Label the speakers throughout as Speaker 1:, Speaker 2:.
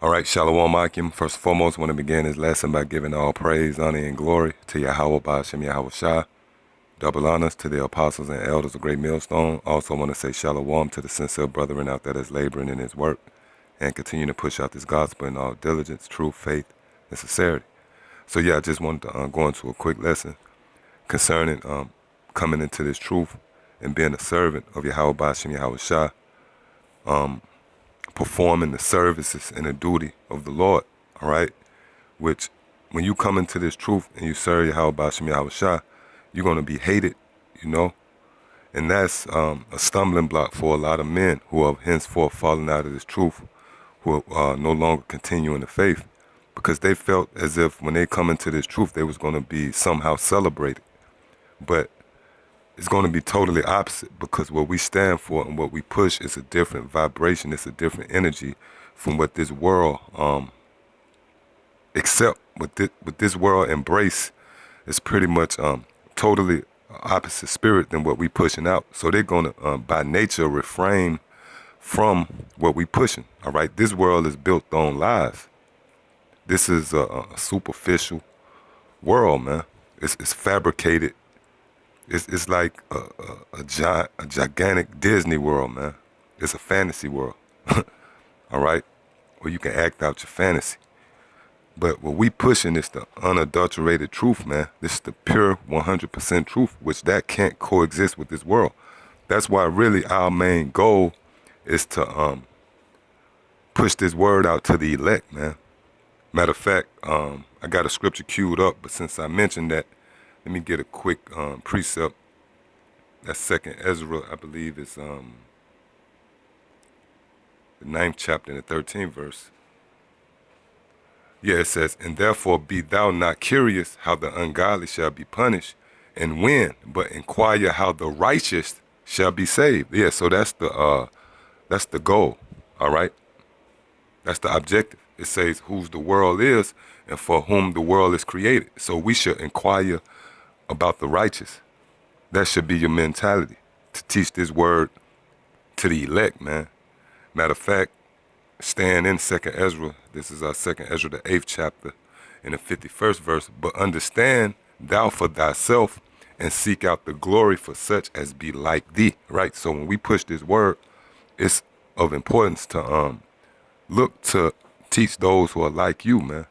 Speaker 1: All right, Shalom Akim. First and foremost, I want to begin this lesson by giving all praise, honor, and glory to Yahweh Ba'ashem Yahweh Shah. Double honors to the apostles and elders of Great Millstone. Also want to say Shalom to the sincere brethren out there that's laboring in his work and continue to push out this gospel in all diligence, truth, faith, and sincerity. So yeah, I just wanted to go into a quick lesson concerning coming into this truth and being a servant of Yahweh Ba'ashem Yahweh Shah. Performing the services and the duty of the Lord, all right? Which, when you come into this truth and you serve Yahweh Ba'ashem Yahweh Shah, you're going to be hated, you know? And that's a stumbling block for a lot of men who have henceforth fallen out of this truth, who are no longer continuing the faith, because they felt as if when they come into this truth, they was going to be somehow celebrated. But it's going to be totally opposite, because what we stand for and what we push is a different vibration. It's a different energy from what this world accept, what this world embrace is pretty much totally opposite spirit than what we pushing out. So they're going to, by nature, refrain from what we pushing, all right? This world is built on lies. This is a superficial world, man. It's fabricated. It's like a gigantic Disney world, man. It's a fantasy world, all right? Where you can act out your fantasy. But what we pushing is the unadulterated truth, man. This is the pure 100% truth, which that can't coexist with this world. That's why really our main goal is to push this word out to the elect, man. Matter of fact, I got a scripture queued up, but since I mentioned that, let me get a quick precept. That's 2nd Ezra, I believe is the 9th chapter and the 13th verse. Yeah, it says, "And therefore be thou not curious how the ungodly shall be punished, and when, but inquire how the righteous shall be saved." Yeah, so that's the goal, all right? That's the objective. It says whose the world is and for whom the world is created. So we should inquire about the righteous. That should be your mentality, to teach this word to the elect, man. Matter of fact, stand in 2nd Ezra. This is our 2nd Ezra, the 8th chapter, in the 51st verse. "But understand thou for thyself, and seek out the glory for such as be like thee." Right? So when we push this word, it's of importance to look to teach those who are like you, man.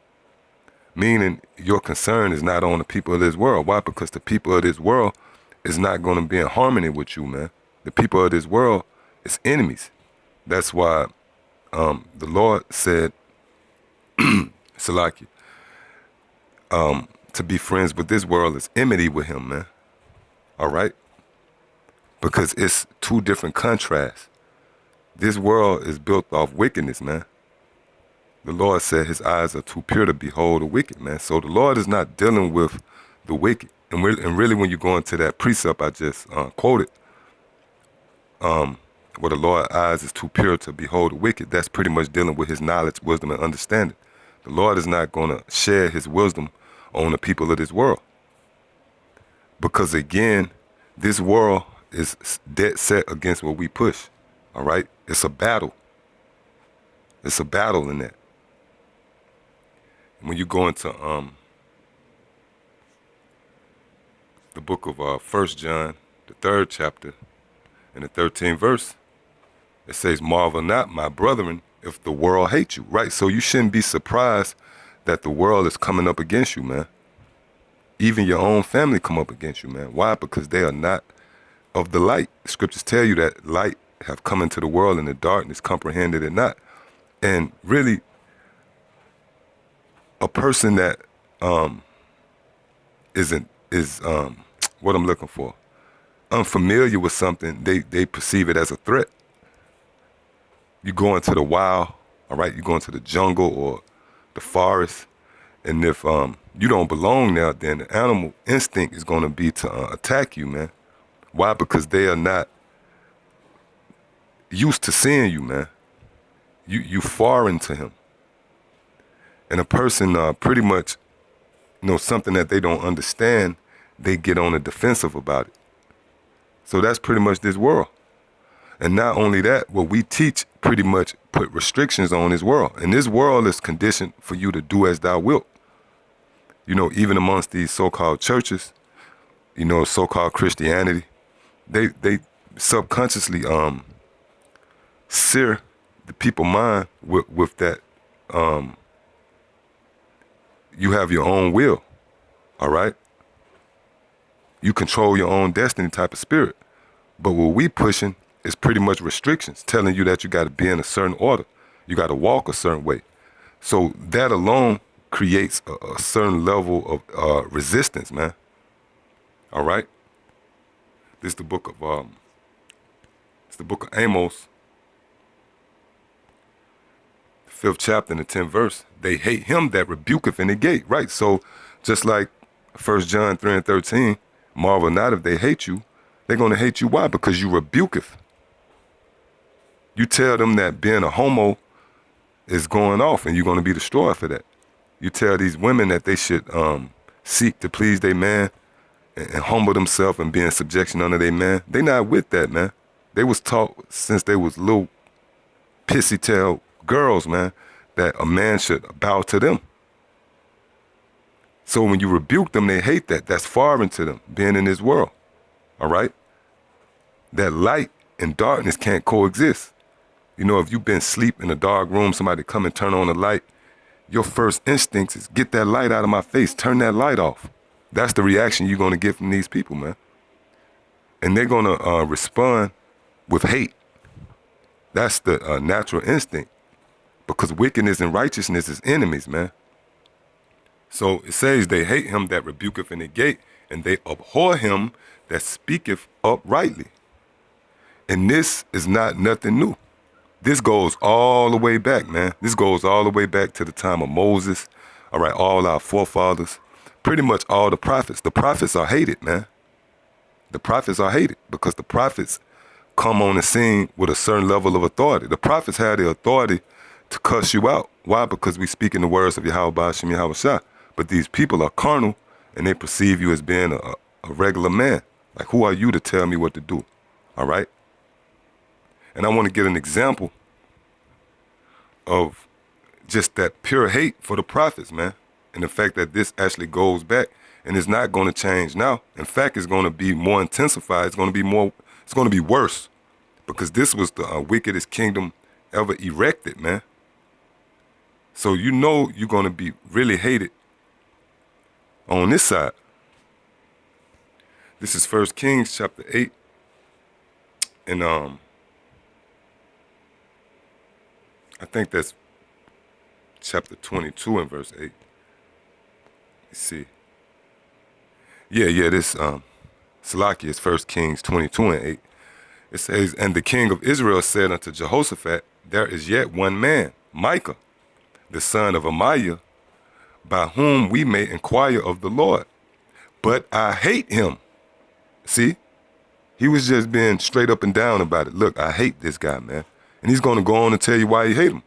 Speaker 1: Meaning your concern is not on the people of this world. Why? Because the people of this world is not going to be in harmony with you, man. The people of this world is enemies. That's why the Lord said, Salaki, to be friends with this world is enmity with him, man. All right? Because it's two different contrasts. This world is built off wickedness, man. The Lord said his eyes are too pure to behold the wicked, man. So the Lord is not dealing with the wicked. And really when you go into that precept I just quoted, where the Lord's eyes is too pure to behold the wicked, that's pretty much dealing with his knowledge, wisdom, and understanding. The Lord is not going to share his wisdom on the people of this world. Because again, this world is dead set against what we push, all right? It's a battle. It's a battle in that. When you go into the book of 1 John, the 3rd chapter, and the 13th verse, it says, "Marvel not, my brethren, if the world hate you," right? So you shouldn't be surprised that the world is coming up against you, man. Even your own family come up against you, man. Why? Because they are not of the light. Scriptures tell you that light have come into the world and the darkness comprehended it not. And really, a person that is what I'm looking for, unfamiliar with something, they perceive it as a threat. You go into the wild, all right? You go into the jungle or the forest, and if you don't belong there, then the animal instinct is going to be to attack you, man. Why? Because they are not used to seeing you, man. You foreign to him. And a person pretty much, something that they don't understand, they get on the defensive about it. So that's pretty much this world. And not only that, what we teach pretty much put restrictions on this world. And this world is conditioned for you to do as thou wilt. You know, even amongst these so-called churches, you know, so-called Christianity, they subconsciously sear the people's mind with that you have your own will, all right? You control your own destiny type of spirit. But what we pushing is pretty much restrictions, telling you that you got to be in a certain order. You got to walk a certain way. So that alone creates a certain level of resistance, man. All right? This is the book of Amos, 5th chapter and the 10th verse. They hate him that rebuketh in the gate, right? So just like 1 John 3 and 13, marvel not if they hate you. They're going to hate you. Why? Because you rebuketh. You tell them that being a homo is going off and you're going to be destroyed for that. You tell these women that they should seek to please their man and humble themselves and be in subjection under their man. They not with that, man. They was taught since they was little pissy tail girls, man, that a man should bow to them. So when you rebuke them, they hate that. That's foreign to them, being in this world. All right? That light and darkness can't coexist. You know, if you've been asleep in a dark room, somebody come and turn on the light, your first instinct is get that light out of my face, turn that light off. That's the reaction you're going to get from these people, man. And they're going to respond with hate. That's the natural instinct. Because wickedness and righteousness is enemies, man. So it says they hate him that rebuketh in the gate, and they abhor him that speaketh uprightly. And this is not nothing new. This goes all the way back, man. This goes all the way back to the time of Moses. All right, all our forefathers. Pretty much all the prophets. The prophets are hated, man. The prophets are hated because the prophets come on the scene with a certain level of authority. The prophets had the authority to cuss you out. Why? Because we speak in the words of Yahweh Ba'ashem Yahweh Shah. But these people are carnal and they perceive you as being a regular man. Like, who are you to tell me what to do? All right? And I want to get an example of just that pure hate for the prophets, man. And the fact that this actually goes back and it's not going to change now. In fact, it's going to be more intensified. It's going to be worse because this was the wickedest kingdom ever erected, man. So you know you're going to be really hated on this side. This is 1 Kings chapter 8. And I think that's chapter 22 and verse 8. Let's see. Yeah, this Salakia is 1 Kings 22 and 8. It says, and the king of Israel said unto Jehoshaphat, there is yet one man, Micah, the son of Amiah, by whom we may inquire of the Lord. But I hate him. See? He was just being straight up and down about it. Look, I hate this guy, man. And he's going to go on and tell you why he hate him.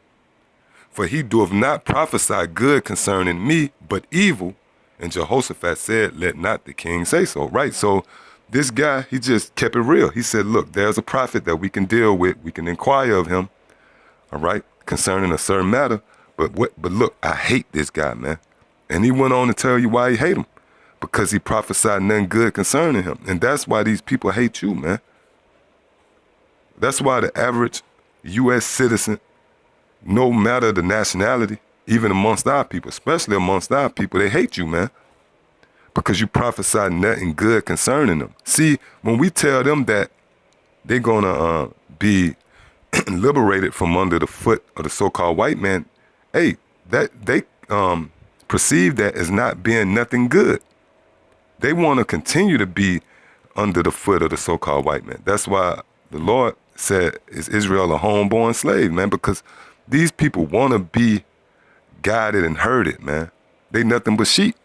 Speaker 1: For he doeth not prophesy good concerning me, but evil. And Jehoshaphat said, let not the king say so. Right? So this guy, he just kept it real. He said, look, there's a prophet that we can deal with. We can inquire of him. All right? Concerning a certain matter. But look, I hate this guy, man. And he went on to tell you why he hate him. Because he prophesied nothing good concerning him. And that's why these people hate you, man. That's why the average U.S. citizen, no matter the nationality, even amongst our people, especially amongst our people, they hate you, man. Because you prophesied nothing good concerning them. See, when we tell them that they're going to be liberated from under the foot of the so-called white man, hey, that they perceive that as not being nothing good. They want to continue to be under the foot of the so-called white man. That's why the Lord said, is Israel a homeborn slave, man? Because these people want to be guided and herded, man. They nothing but sheep.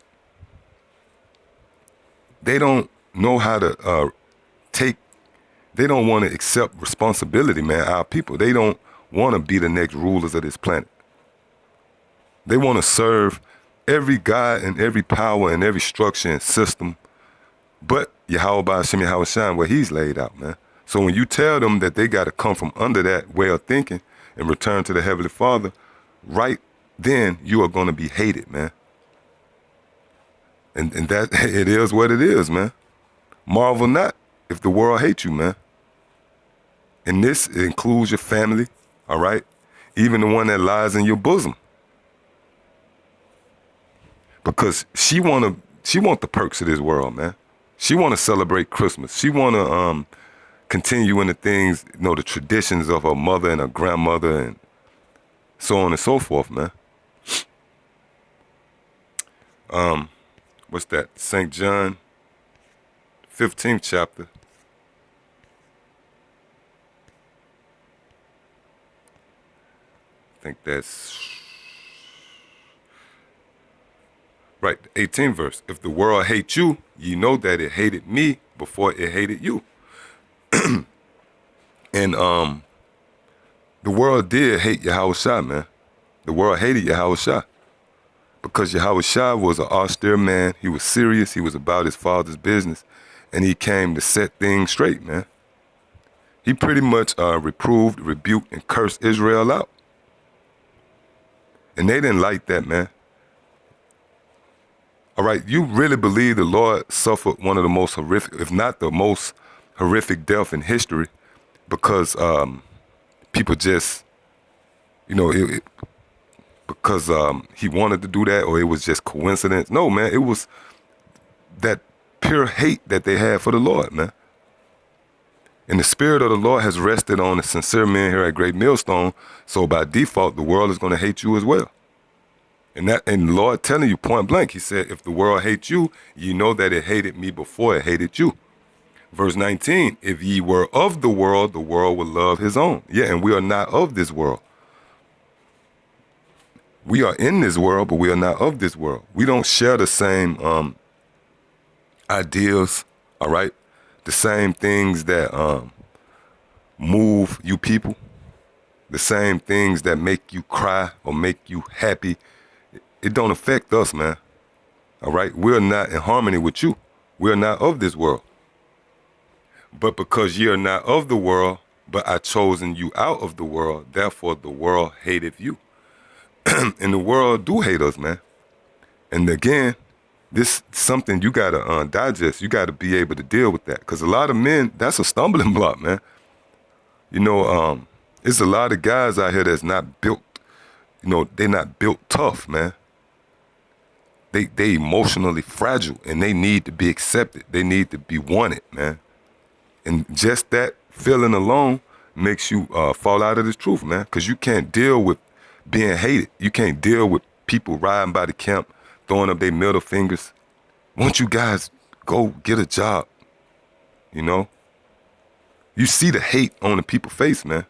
Speaker 1: They don't know how to they don't want to accept responsibility, man, our people. They don't want to be the next rulers of this planet. They want to serve every God and every power and every structure and system but Yahweh Ba'ashem Yahweh Shai, where he's laid out, man. So when you tell them that they got to come from under that way of thinking and return to the Heavenly Father, right then you are going to be hated, man. And that it is what it is, man. Marvel not if the world hates you, man. And this includes your family, all right? Even the one that lies in your bosom. Because she want the perks of this world, man. She want to celebrate Christmas. She want to continue in the things, the traditions of her mother and her grandmother and so on and so forth, man. What's that? St. John, 15th chapter. I think that's right, 18th verse. If the world hates you, ye know that it hated me before it hated you. And the world did hate Yahushua, man. The world hated Yahushua. Because Yahushua was an austere man. He was serious. He was about his father's business. And he came to set things straight, man. He pretty much reproved, rebuked, and cursed Israel out. And they didn't like that, man. All right, you really believe the Lord suffered one of the most horrific, if not the most horrific death in history because people just, because he wanted to do that or it was just coincidence. No, man, it was that pure hate that they had for the Lord, man. And the Spirit of the Lord has rested on the sincere men here at Great Millstone, so by default, the world is going to hate you as well. And the Lord telling you point blank, he said, if the world hates you, you know that it hated me before it hated you. Verse 19, if ye were of the world would love his own. Yeah, and we are not of this world. We are in this world, but we are not of this world. We don't share the same ideas, all right? The same things that move you people. The same things that make you cry or make you happy. It don't affect us, man. All right? We're not in harmony with you. We're not of this world. But because ye are not of the world, but I chosen you out of the world, therefore the world hateth you. And the world do hate us, man. And again, this is something you got to digest. You got to be able to deal with that. Because a lot of men, that's a stumbling block, man. There's a lot of guys out here that's not built, they're not built tough, man. They emotionally fragile and they need to be accepted. They need to be wanted, man. And just that feeling alone makes you fall out of the truth, man. Because you can't deal with being hated. You can't deal with people riding by the camp, throwing up their middle fingers. Once you guys go get a job, you see the hate on the people's face, man.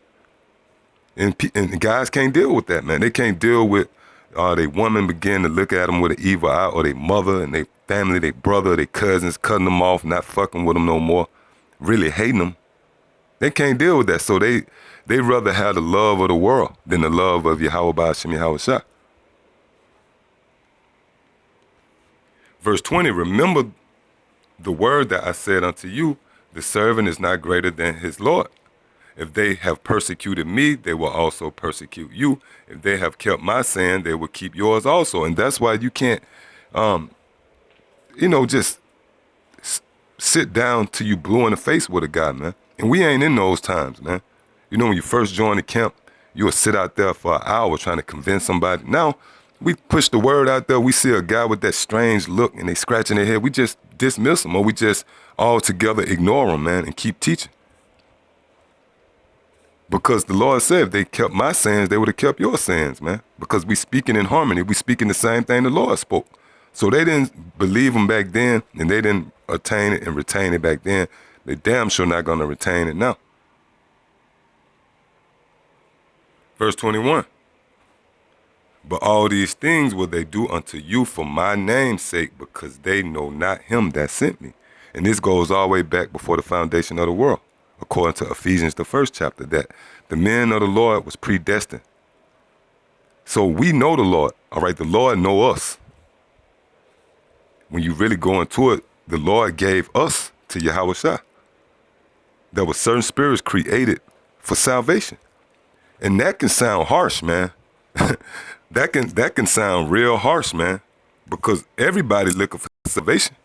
Speaker 1: And guys can't deal with that, man. They can't deal with their woman begin to look at them with an evil eye, or their mother and their family, their brother, their cousins, cutting them off, not fucking with them no more, really hating them. They can't deal with that. So they rather have the love of the world than the love of Yahweh Ba'ashem Yahushua. Verse 20, remember the word that I said unto you, the servant is not greater than his Lord. If they have persecuted me, they will also persecute you. If they have kept my saying, they will keep yours also. And that's why you can't, just sit down till you blue in the face with a guy, man. And we ain't in those times, man. When you first join the camp, you will sit out there for an hour trying to convince somebody. Now, we push the word out there. We see a guy with that strange look and they scratching their head. We just dismiss them, or we just all together ignore them, man, and keep teaching. Because the Lord said if they kept my sayings, they would have kept your sayings, man. Because we speaking in harmony. We speaking the same thing the Lord spoke. So they didn't believe him back then, and they didn't attain it and retain it back then. They damn sure not going to retain it now. Verse 21. But all these things will they do unto you for my name's sake, because they know not him that sent me. And this goes all the way back before the foundation of the world, according to Ephesians, the 1st chapter, that the men of the Lord was predestined. So we know the Lord, all right? The Lord know us. When you really go into it, the Lord gave us to Yahushua. There were certain spirits created for salvation. And that can sound harsh, man. that can sound real harsh, man. Because everybody looking for salvation.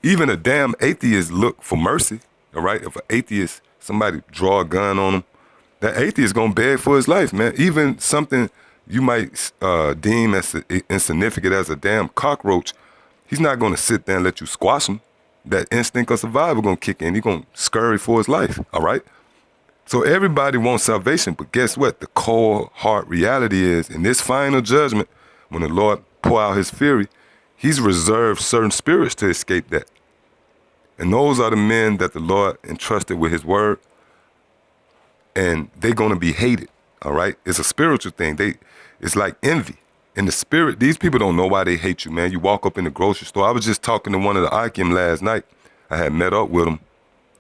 Speaker 1: Even a damn atheist look for mercy, all right? If an atheist, somebody draw a gun on him, that atheist gonna beg for his life, man. Even something you might deem as insignificant as a damn cockroach, he's not gonna sit there and let you squash him. That instinct of survival gonna kick in. He gonna scurry for his life, all right? So everybody wants salvation, but guess what? The cold, hard reality is, in this final judgment, when the Lord pour out his fury, he's reserved certain spirits to escape that. And those are the men that the Lord entrusted with his word, and they're going to be hated, all right? It's a spiritual thing. It's like envy. In the spirit, these people don't know why they hate you, man. You walk up in the grocery store. I was just talking to one of the Akim last night. I had met up with him.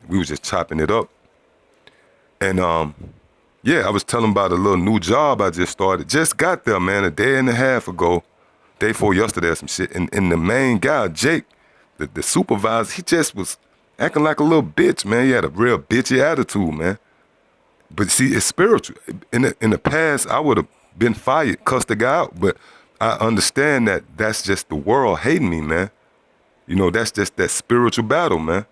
Speaker 1: We was just chopping it up. And, yeah, I was telling him about a little new job I just started. Just got there, man, a day and a half ago. Day before yesterday or some shit. And the main guy, Jake, the supervisor, he just was acting like a little bitch, man. He had a real bitchy attitude, man. But see, it's spiritual. In the past, I would have been fired, cussed the guy out. But I understand that that's just the world hating me, man. You know, that's just that spiritual battle, man.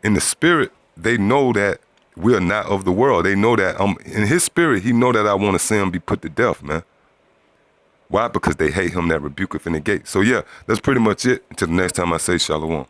Speaker 1: In the spirit, they know that we're not of the world. They know that in his spirit, he know that I want to see him be put to death, man. Why? Because they hate him that rebuketh in the gate. So yeah, that's pretty much it. Until the next time I say shalom.